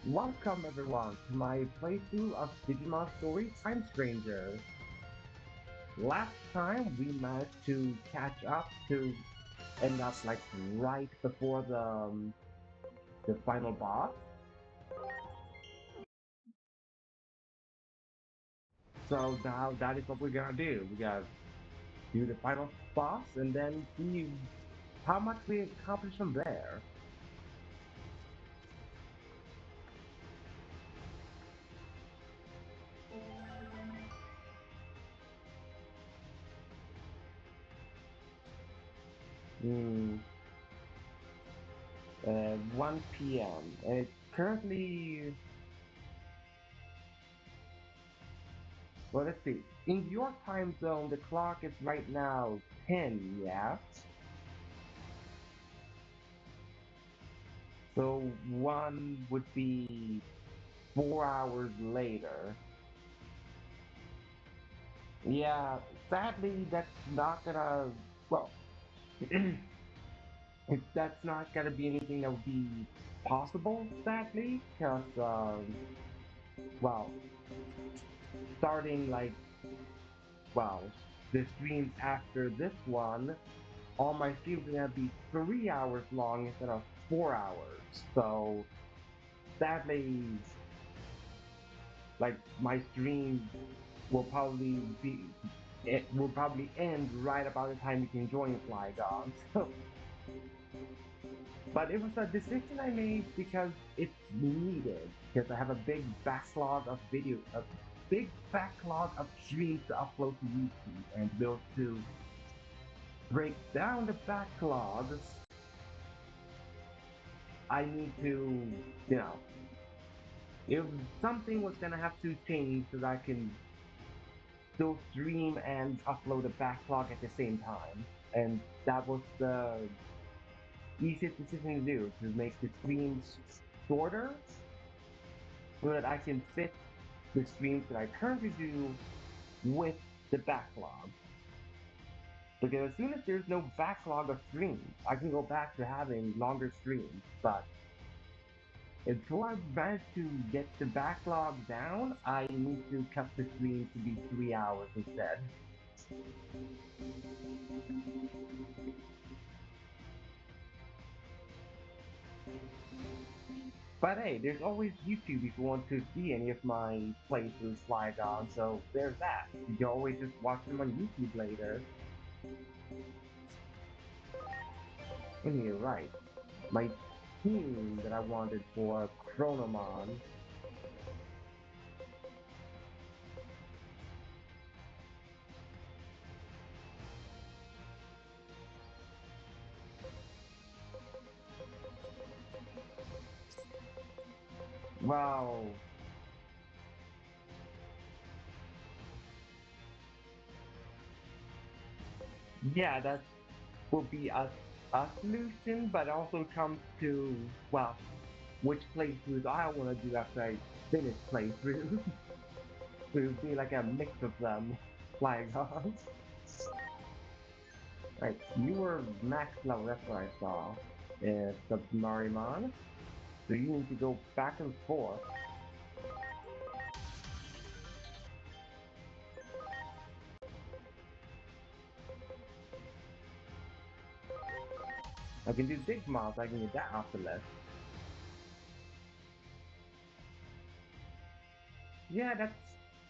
Welcome everyone to my playthrough of Digimon Story Time Stranger. Last time we managed to catch up to end up like right before the final boss. So now that is what we're gonna do. We gotta do the final boss and then see how much we accomplish from there. Hmm. 1 p.m. And it's currently, well, let's see. In your time zone, the clock is right now 10, yeah? So one would be 4 hours later. Yeah, sadly, that's not gonna, well, that's not gonna be anything that would be possible, sadly, because, well, starting like, well, the streams after this one, all my streams are gonna be 3 hours long instead of 4 hours. So sadly, like my stream will probably be it will probably end right about the time you can join Flygon. So, but it was a decision I made because it's needed. Because I have a big backlog of streams to upload to YouTube, and to be able to break down the backlog, I need to, you know, if something was gonna have to change so that I can still stream and upload a backlog at the same time. And that was the easiest decision to do, to make the streams shorter so that I can fit the streams that I currently do with the backlog. Because as soon as there's no backlog of streams, I can go back to having longer streams. But until I manage to get the backlog down, I need to cut the streams to be 3 hours instead. But hey, there's always YouTube if you want to see any of my playthroughs flag on, so there's that. You can always just watch them on YouTube later. And you're right. My team that I wanted for Chronomon. Wow. Yeah, that will be a solution, but also comes to, well, which playthroughs I want to do after I finish playthroughs. So it would be like a mix of them flying on. Right, you were max level, that's what I saw. Submarimon. So you need to go back and forth. I can do Digimon, so I can get that off the list. Yeah, that's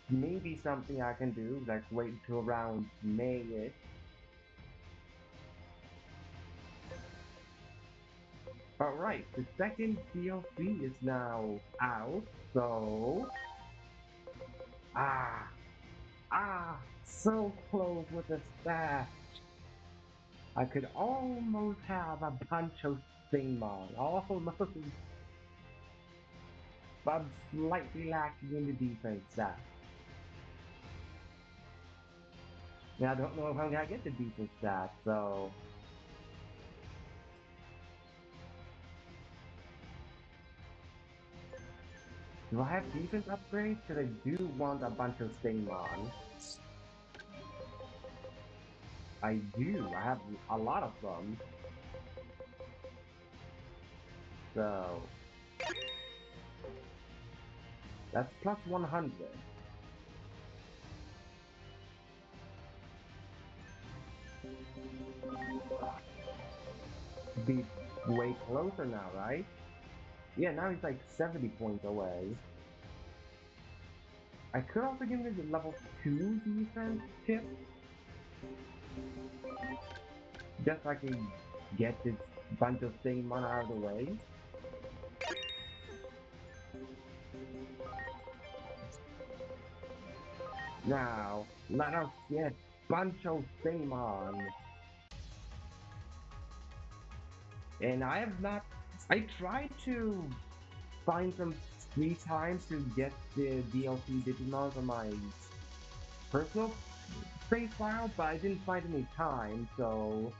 maybe something I can do, like wait until around May-ish. Alright, the second DLC is now out, so... Ah! So close with the stash! I could almost have a bunch of Stingmon, almost, but I'm slightly lacking in the defense stat. Now I don't know if I'm gonna get the defense stat, so... Do I have defense upgrades? Because I do want a bunch of Stingmon. I do. I have a lot of them. So That's plus 100. Be way closer now, right? Yeah, now he's like 70 points away. I could also give him the level 2 defense tip, just so I can get this bunch of thing mon out of the way. Now, let us get Bancho Thamon. And I have not. I tried to find some free time to get the DLC Digimon on my personal save file, but I didn't find any time, so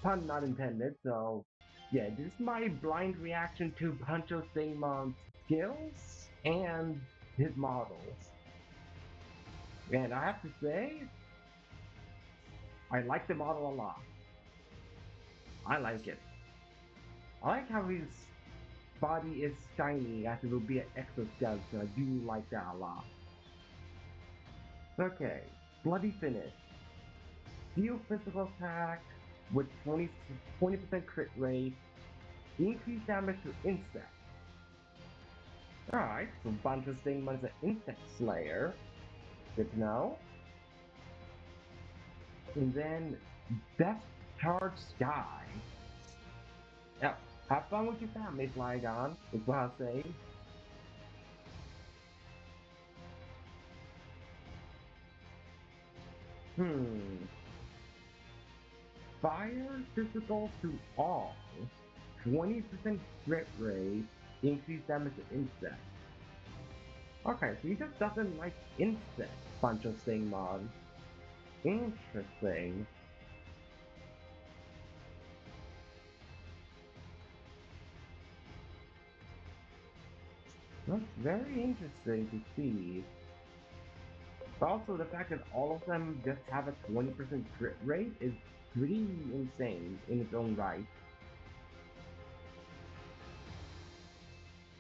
pun not intended. So yeah, this is my blind reaction to Bancho Thamon's skills and his models. And I have to say, I like the model a lot. I like it. I like how his body is shiny as it will be an exoskeleton. I do like that a lot. Okay, Bloody Finish. Deal physical attack with 20% crit rate. Increase damage to insects. Alright, so bunch of things as an insect slayer. Good to know. And then Death Charge Sky. Yeah, have fun with your family, Flygon, is what I'll say. Hmm. Fire physical to all. 20% crit rate. Increase damage to insects. Okay, so he just doesn't like insects, bunch of thing mod. Interesting. That's very interesting to see. But also the fact that all of them just have a 20% crit rate is pretty insane in its own right.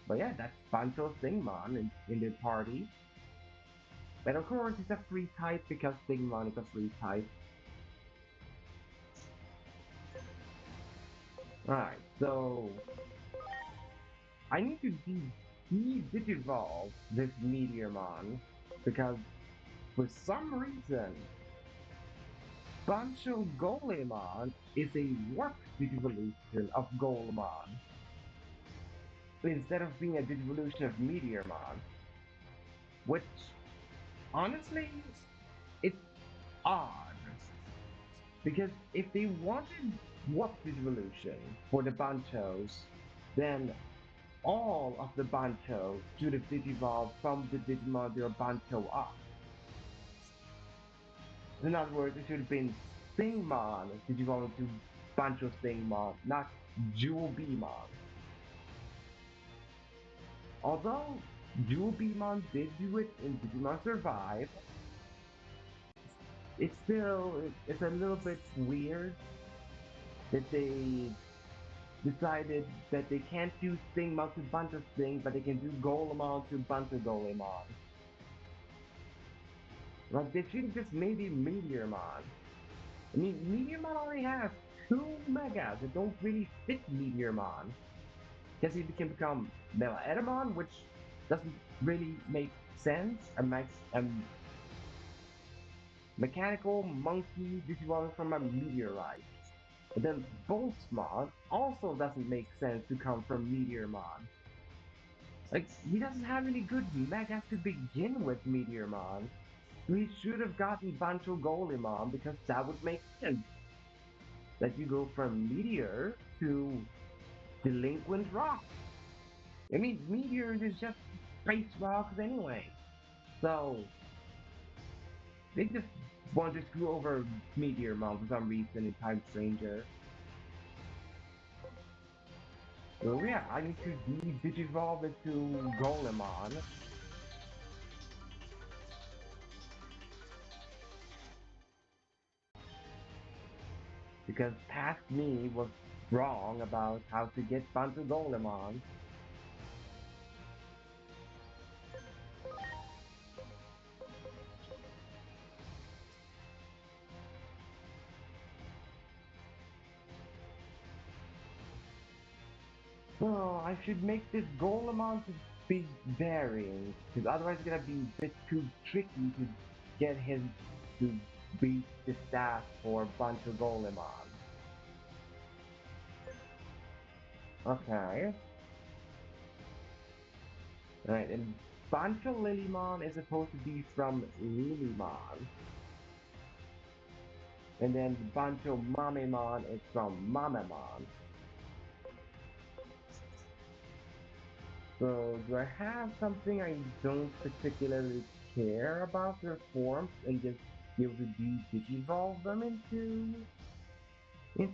But yeah, that's Bancho Singmon in the party. And of course, it's a free type because Singmon is a free type. Alright, so I need to digivolve this Meteormon because for some reason, Bancho Golemon is a warp digivolution of Golemon instead of being a digivolution of Meteormon, which honestly, it's odd because if they wanted warp digivolution for the Banchos, then all of the Banchos should have digivolved from the Digimon their Bancho up. In other words, it should have been Stingmon digivolving to Bancho Stingmon, not Jewel Beamon. Although Jewel Beamon did do it in Digimon Survive, it's a little bit weird that they decided that they can't do Stingmon to bunch of Sting, but they can do Golemon to bunch of Golemon. Like they should have just made it Meteormon. I mean, Meteormon only has two megas that don't really fit Meteormon. Guess he can become Melaedamon, which doesn't really make sense. A mechanical monkey digivolving from a meteorite. And then Boltzmon also doesn't make sense to come from Meteormon. Like, he doesn't have any good megas to begin with, Meteormon. So he should have gotten Bancho Golemon because that would make sense. That you go from Meteor to Delinquent Rock. I mean, Meteor is just space rocks anyway. So they just wanted to screw over Meteormon for some reason in Time Stranger. So yeah, I need to digivolve it to Golemon because past me was wrong about how to get Bantu Golemon. Oh, I should make this goal amount to be varying, because otherwise it's gonna be a bit too tricky to get him to beat the stats for a bunch of Golemon. Okay. Alright, and Bancho Lilymon is supposed to be from Lilymon. And then Bancho Mamemon is from Mamemon. So do I have something I don't particularly care about their forms and just be able to digivolve them into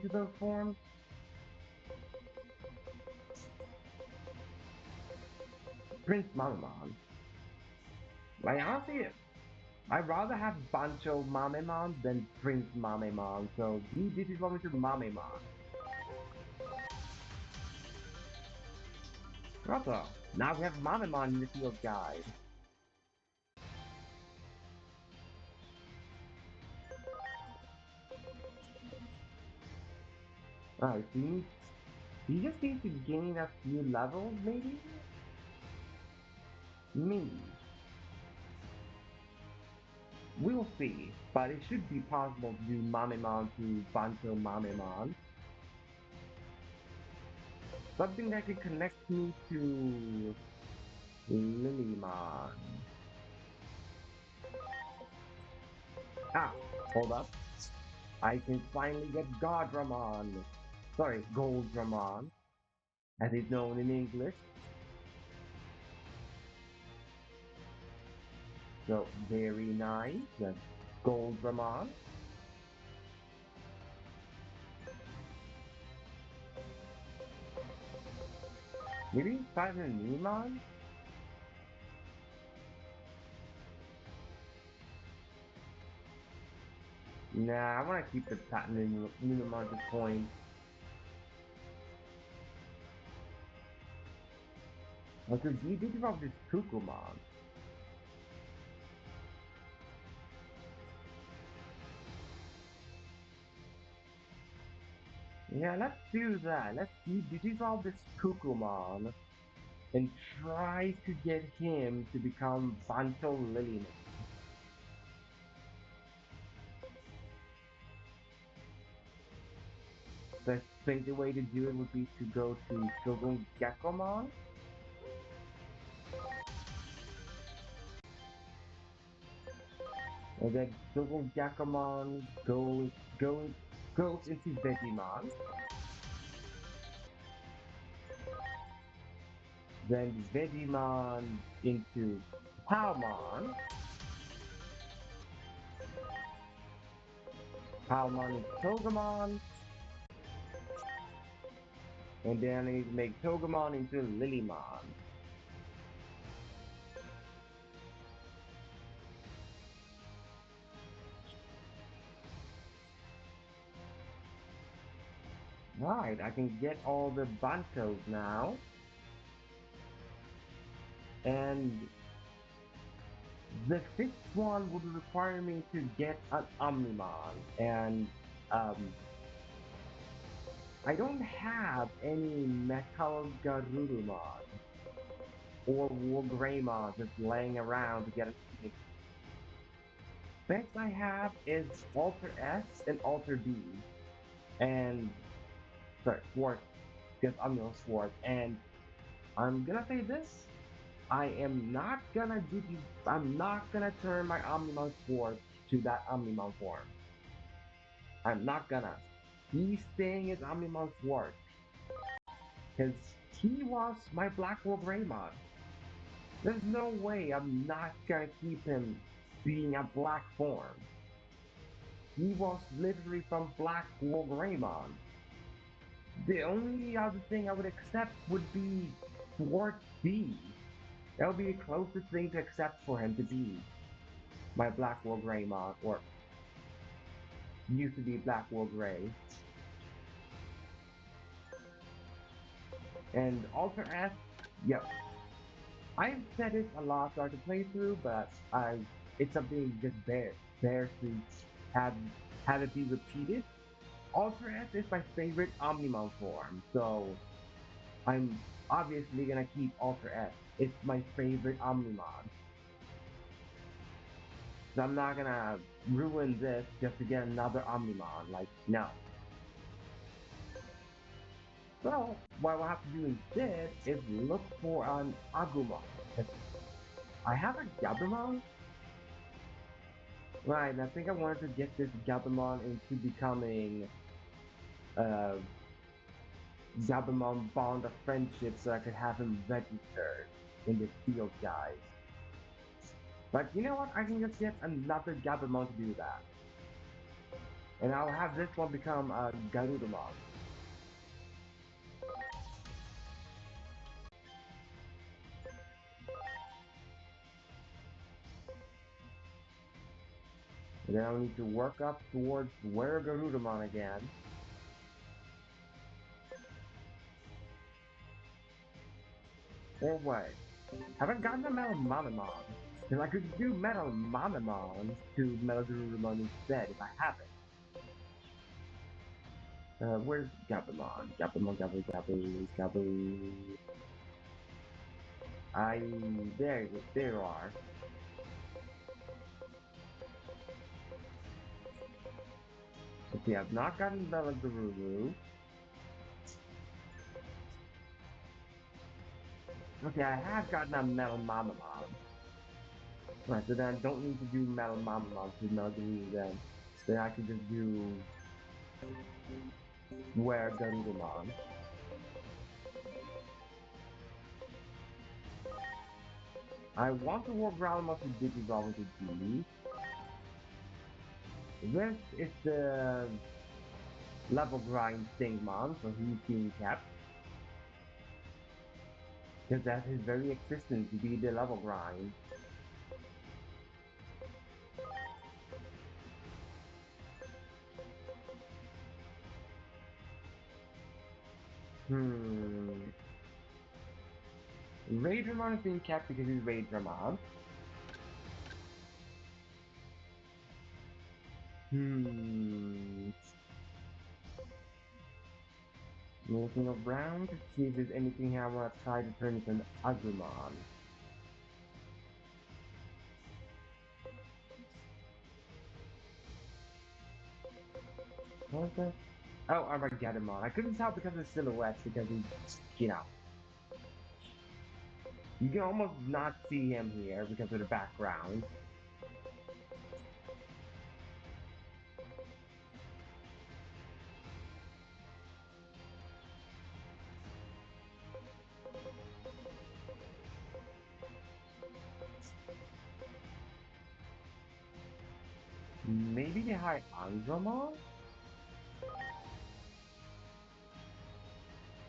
those forms? Prince Mamemon. Like honestly, I'd rather have Bancho Mamemon than Prince Mamemon, so digivolve into Mamemon. Also, now we have Mamemon in the field guide. Alright, so you just need to gain a few levels, maybe? Maybe. We'll see, but it should be possible to do Mamemon to Bancho Mamemon. Something that can connect me to Lilymon. Ah, hold up. I can finally get Godramon. Sorry, Goldramon, as it's known in English. So, very nice. That's Goldramon. Maybe Nemon? Nah, I want to keep the patent minimum to point. Because he did develop this Kukumon. Yeah, let's do that. Let's devolve this Kukumon and try to get him to become Bancho Lilymon. So I think the way to do it would be to go to Shogun Gekomon. And then Shogun Gekomon goes into Vegemon. Then Vegemon into Palmon. Palmon into Togemon. And then I need to make Togemon into Lilymon. Right, I can get all the Banchos now. And the fifth one would require me to get an Omnimon. And I don't have any Metal Garurumon or Wargreymon just laying around to get an Omnimon. Best I have is Alter S and Alter B. And, sorry, Sword. Just Omnimon Sword. And I'm gonna say this. I'm not gonna turn my Omnimon Sword to that Omnimon form. I'm not gonna. He's staying as Omnimon Sword. Because he was my Black Wolf Raymon. There's no way I'm not gonna keep him being a black form. He was literally from Black Wolf Raymon. The only other thing I would accept would be Sword B. That would be the closest thing to accept for him to be my Black Wolf Greymon, or used to be Black Wolf Grey. And Alter S, yep. I've said it a lot throughout the playthrough, but it's something just bears to have have it be repeated. Alter S is my favorite Omnimon form, so I'm obviously gonna keep Alter S. It's my favorite Omnimon. So I'm not gonna ruin this just to get another Omnimon. Like, no. So what I'll have to do instead is look for an Agumon. I have a Gabumon. Right, and I think I wanted to get this Gabumon into becoming uh Gabumon Bond of Friendship so I could have him registered in the field guys. But you know what? I can just get another Gabumon to do that. And I'll have this one become a Garudamon. And then I'll need to work up towards Were Garudamon again. Or what? Haven't gotten a Metal Mamamon. Because I could do Metal Mamamon to Metal Garudamon instead if I have it. Where's Gabumon? Gabumon, Gabu, Gabu, Gabu. There you are. Okay, I've not gotten Metal Garuru. Okay, I have gotten a Metal Mamamon. Right, so then I don't need to do Metal Mamamon to Metal Garuru then. Then I can just do Where Garudamon. I want to work Growlithe to Digivolve into G. This is the level grind Stingmon, so he's being kept. Because that is very existence to be the level grind. Hmm. Raidramon is being kept because he's Raidramon. Hmm. Looking around to see if there's anything I want to try to turn into an Agumon. What was that? Oh, Armageddon. I couldn't tell because of the silhouette because he's, you can almost not see him here because of the background. Maybe the High Andromon?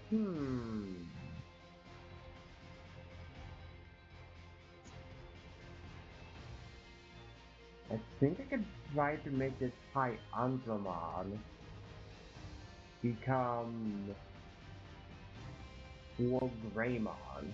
Hmm. I think I could try to make this High Andromon become War Greymon.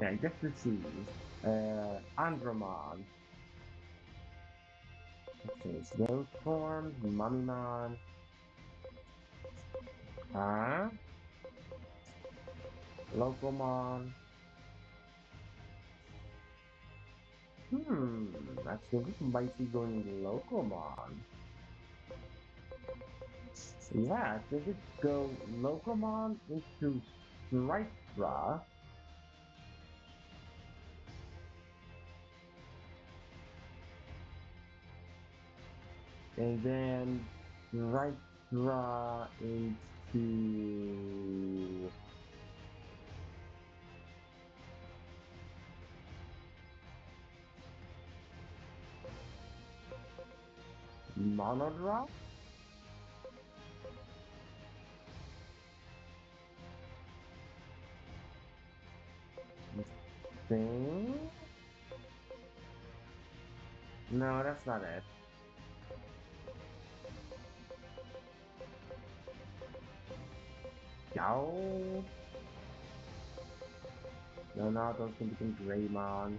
Yeah, just to see. Andromon. Okay, those forms, Mummymon. Huh? Locomon. I think it might be going Locomon. Yeah, I think it go Locomon into Stripestra, and then Stripestra into Monodrop? I think? No, that's not it. Yo. No, no, those can become Greymon.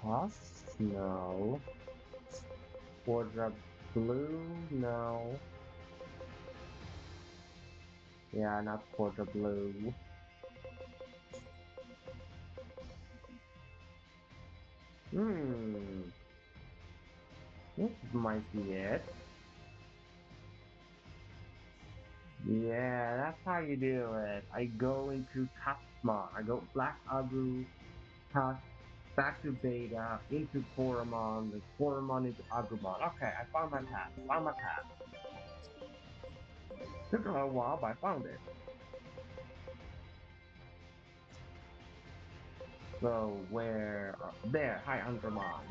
Huh? No. Quadra Blue? No. Yeah, not Quadra Blue. Hmm. This might be it. Yeah, that's how you do it. I go into Tuskmon. I go Black Agu, Tusk, back to Beta, into Koromon, then Koromon into Agumon. Okay, I found my path. Found my path. Took a little while, but I found it. So where? There. Hi, Andromon.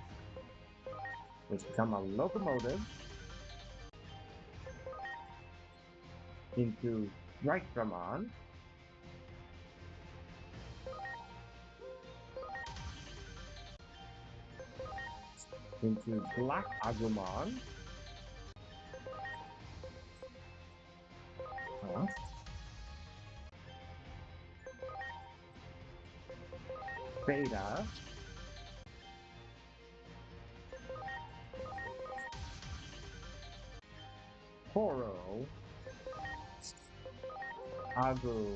Let's become a locomotive into Strikestramon, into Black Agumon. Huh? Beta. Koro. Agu.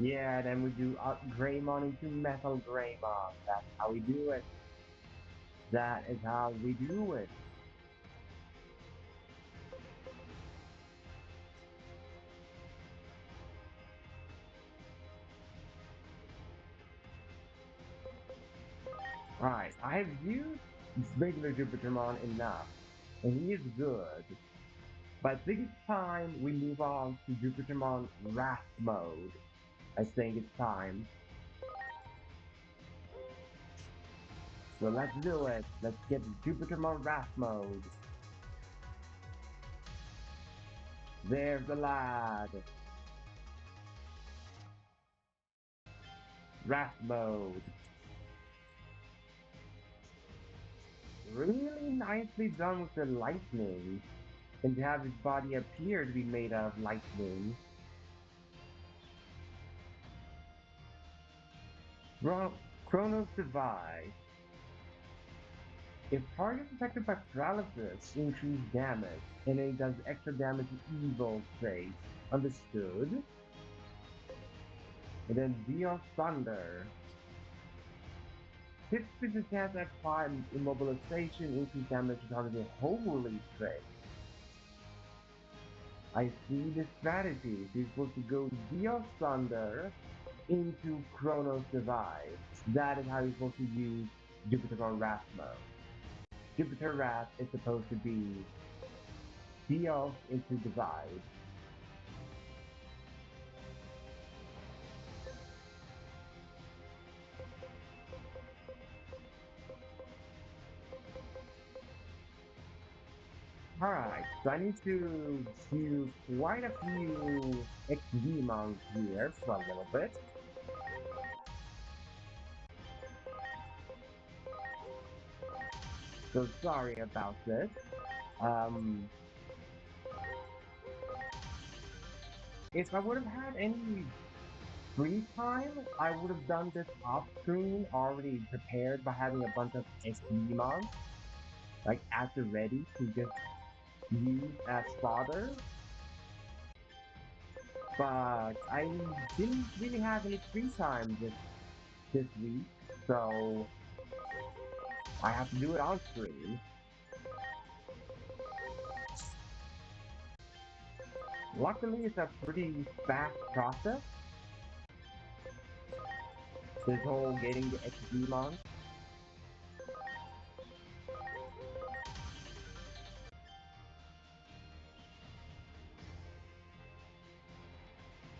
Yeah, then we do Greymon into Metal Greymon. That's how we do it. That is how we do it. Alright, I have used regular Jupitermon enough, and he is good. But I think it's time we move on to Jupitermon Wrath mode. I think it's time. So let's do it. Let's get Jupitermon Wrath mode. There's the lad. Wrath mode. Really nicely done with the lightning. And to have his body appear to be made of lightning. Chronos device. If target affected by paralysis, increase damage, and then it does extra damage to evil face. Understood? And then Beyond Thunder. 6% chance at 5 immobilization, increase damage to target holy trait. I see the strategy. You're supposed to go Beyond Thunder into Chronos Device. That is how you're supposed to use Jupiter Wrath mode. Jupiter Wrath is supposed to be Dios into Divide. Alright, so I need to do quite a few ExVeemons here for a little bit. So sorry about this. Um, if I would have had any free time, I would have done this off screen already prepared by having a bunch of ExVeemons, like at the ready to just use as fodder. But I didn't really have any free time this week, so I have to do it on screen. Luckily, it's a pretty fast process, this whole getting the ExVeemon.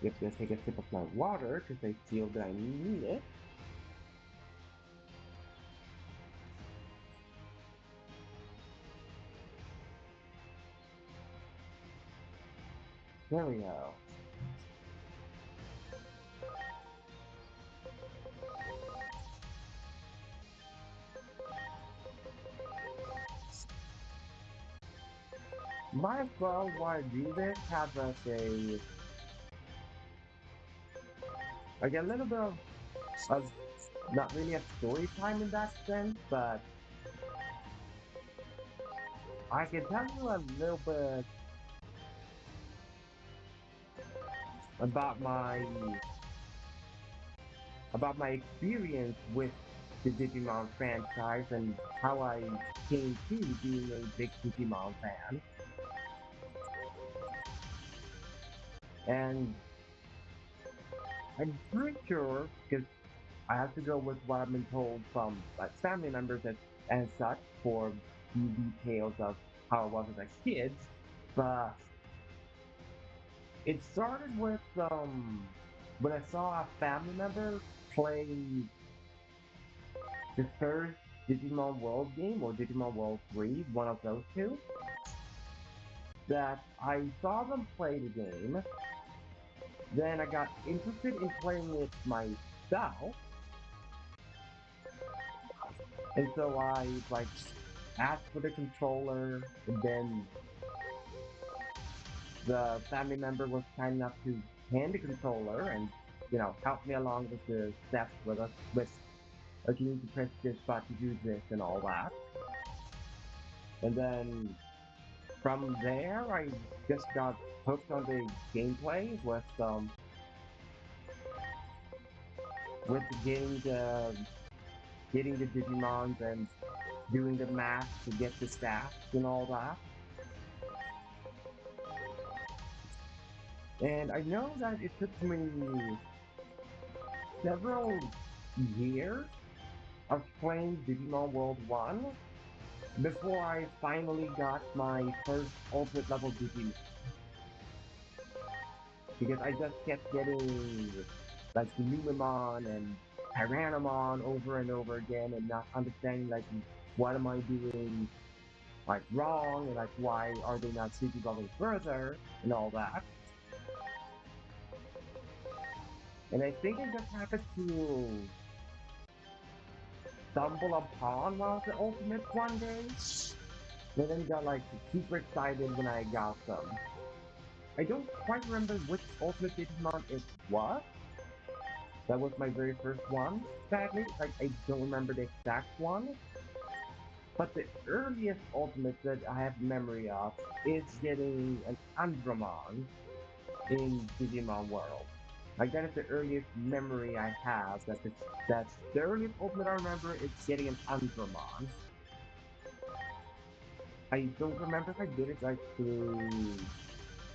Just gonna take a sip of my water because I feel that I need it. There we go. Might as well, while I do this, have like a little bit of not really a story time in that sense, but I can tell you a little bit about my experience with the Digimon franchise and how I came to being a big Digimon fan. And I'm pretty sure, because I have to go with what I've been told from like family members and such for the details of how I was as a kid, but it started with when I saw a family member play the first Digimon World game or Digimon World 3, one of those two, that I saw them play the game. Then I got interested in playing it myself, and so I like asked for the controller, and then the family member was kind enough to hand the controller and help me along with the steps with like you need to press this button to do this and all that. And then from there, I just got hooked on the gameplay with getting the Digimons and doing the math to get the stats and all that. And I know that it took me several years of playing Digimon World 1 before I finally got my first ultimate level Digimon. Because I just kept getting like Numemon and Tyrannomon over and over again and not understanding like what am I doing like wrong and like why are they not CP leveling further and all that. And I think I just happened to stumble upon one of the ultimates one day. And then got like super excited when I got them. I don't quite remember which ultimate Digimon it was. That was my very first one, sadly. Like I don't remember the exact one. But the earliest ultimate that I have memory of is getting an Andromon in Digimon World. Like that is the earliest memory I have. That's the earliest ultimate I remember is getting an Andromon. I don't remember if I did it like through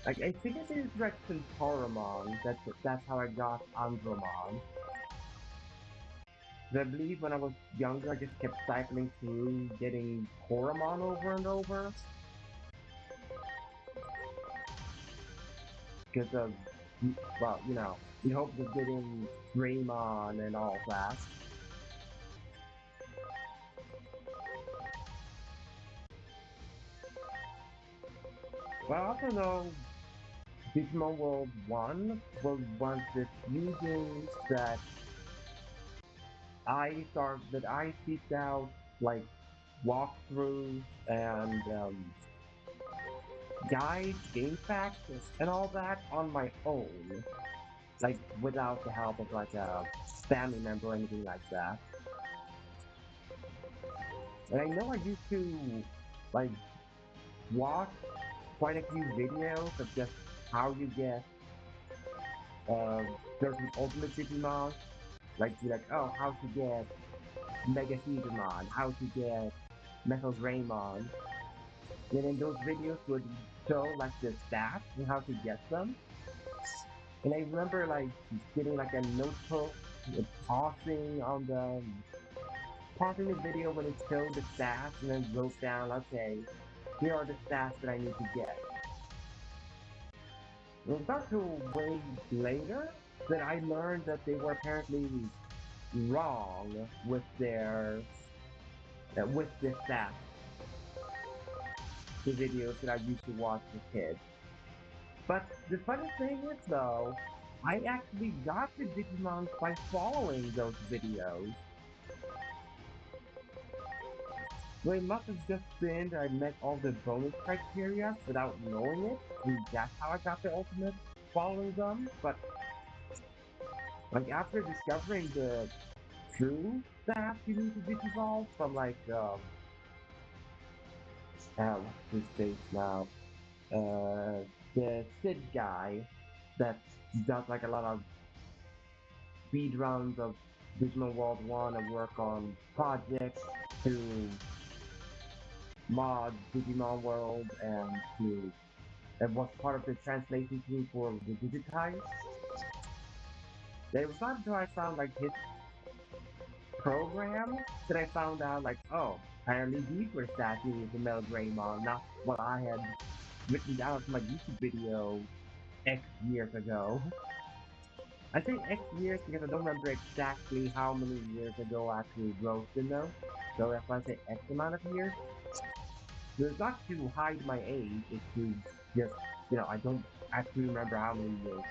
like I think I did it through like Centauramon. That's how I got Andromon. I believe when I was younger I just kept cycling through getting Koromon over and over because of well, in hopes of getting Greymon and all that. But I also know Digimon World 1 was one of the few games that I seeked out like walkthroughs and guides, game facts, and all that on my own, like without the help of like a family member or anything like that. And I know I used to like watch quite a few videos of just how you get certain ultimate Digimon, like oh how to get Mega Digimon, how to get Metal Greymon, and then those videos would show like the stats and how to get them. And I remember like getting like a notebook, and pausing the video when it showed the stats, and then wrote down, okay, here are the stats that I need to get. It was not till way later that I learned that they were apparently wrong with the stats, the videos that I used to watch as a kid. But the funny thing is though, I actually got the Digimon by following those videos. So it must have just been that I met all the bonus criteria without knowing it. And that's how I got the ultimate following them. But like after discovering the true stats you need to digivolve from what's his face now? The Sid guy that does like a lot of speed runs of Digimon World 1 and work on projects to mod Digimon World and was part of the translation team for the Digitize. It was not until I found like his program that I found out like, oh, apparently these were statues of Mel Greymon, not what I had written down from my YouTube video X years ago. I say X years because I don't remember exactly how many years ago I actually wrote the note. So that's why I say X amount of years. So it's not to hide my age, it's to just, I don't actually remember how many years.